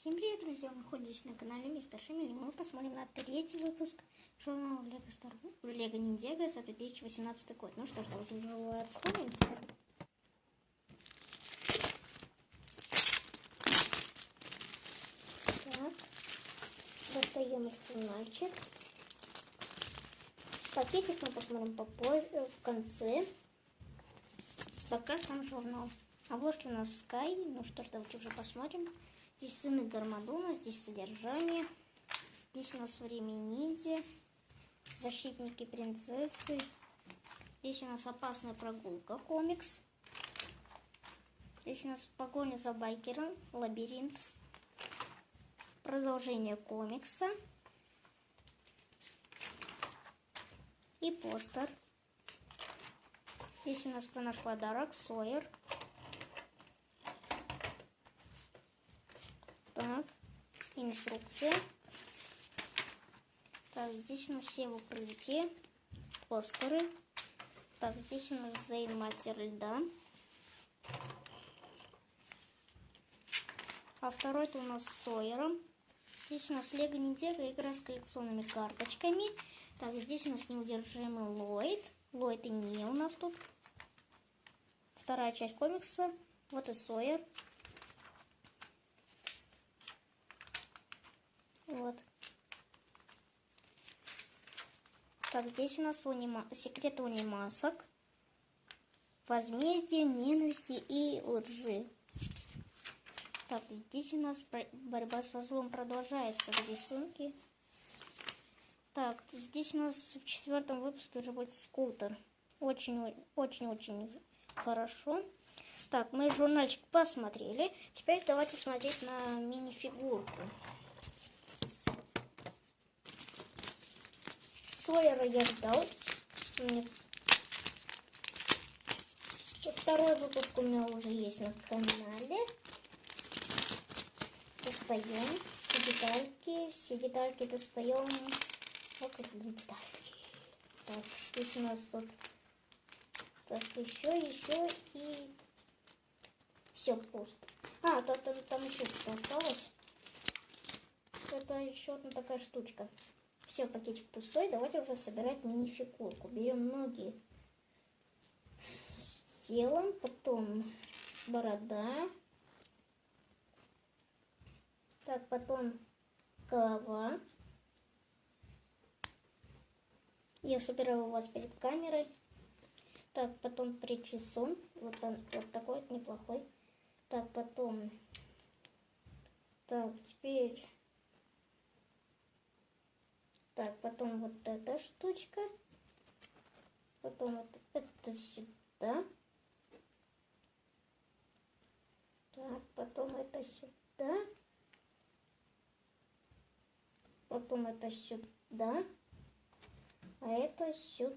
Всем привет, друзья! Вы находитесь на канале Мистер Шимель, и мы посмотрим на третий выпуск журнала Лего Ниндзяго за 2018 год. Ну что ж, давайте уже его откроем. Так, достаем инструментчик. Пакетик мы посмотрим попозже, в конце. Пока сам журнал. Обложки у нас Sky. Ну что ж, давайте уже посмотрим. Здесь сыны Гармадона, здесь содержание. Здесь у нас время ниндзя, защитники принцессы. Здесь у нас опасная прогулка, комикс. Здесь у нас погоня за байкером, лабиринт. Продолжение комикса. И постер. Здесь у нас про наш подарок, Сойер. Так, инструкция. Так, здесь у нас все в укрытии, постеры. Так, здесь у нас Зейн, мастер льда. А второй-то у нас с Сойером. Здесь у нас Лего Ниндзяго, игра с коллекционными карточками. Так, здесь у нас неудержимый Ллойд. Ллойд и не у нас тут. Вторая часть комикса. Вот и Сойер. Вот. Так, здесь у нас секрет масок, возмездие, ненависти и лжи. Так, здесь у нас борьба со злом продолжается в рисунке. Так, здесь у нас в 4-м выпуске уже будет скутер. Очень-очень хорошо. Так, мы журнальчик посмотрели. Теперь давайте смотреть на мини-фигурку. Сойера я ждал. Второй выпуск у меня уже есть на канале. Достаем все детальки достаем. Вот какие детальки. Так, здесь у нас тут так, еще и все пусто. А, там еще что-то осталось. Это еще одна такая штучка. Все, пакетик пустой. Давайте уже собирать мини-фигурку. Берем ноги с телом, потом борода. Так, потом голова. Я собираю вас перед камерой. Так, потом причесон. Вот такой вот неплохой. Так, потом... Так, теперь... Так, потом вот эта штучка. Потом вот это сюда. Так, потом это сюда. Потом это сюда. А это сюда.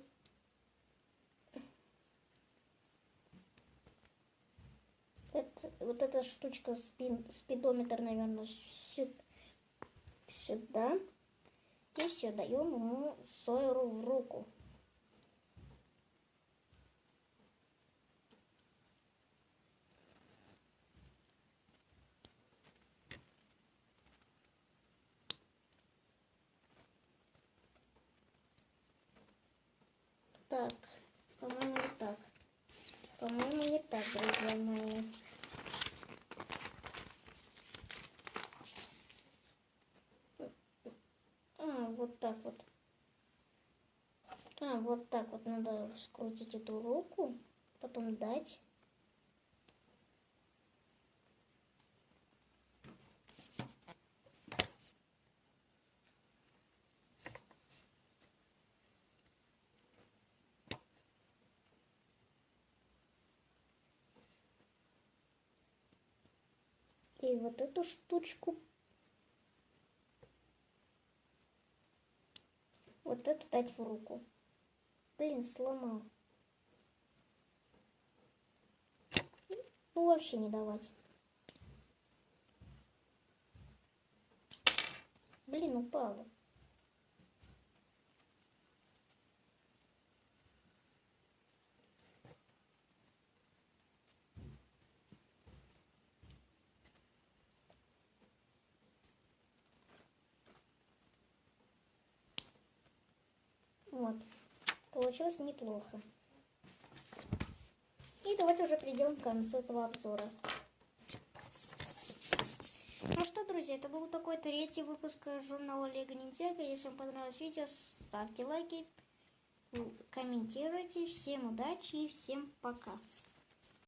Вот эта штучка, спидометр, наверное, сюда. И все, даем ему Сойеру в руку. Так, по-моему, не так. По-моему, не так, друзья мои. Вот так вот. Вот так вот надо скрутить эту руку, потом дать. И вот эту штучку. Вот эту дать в руку. Блин, сломал. Ну, вообще не давать. Блин, упала. Вот. Получилось неплохо. И давайте уже придем к концу этого обзора. Ну что, друзья, это был такой 3-й выпуск журнала Лего Ниндзяго. Если вам понравилось видео, ставьте лайки, комментируйте. Всем удачи и всем пока.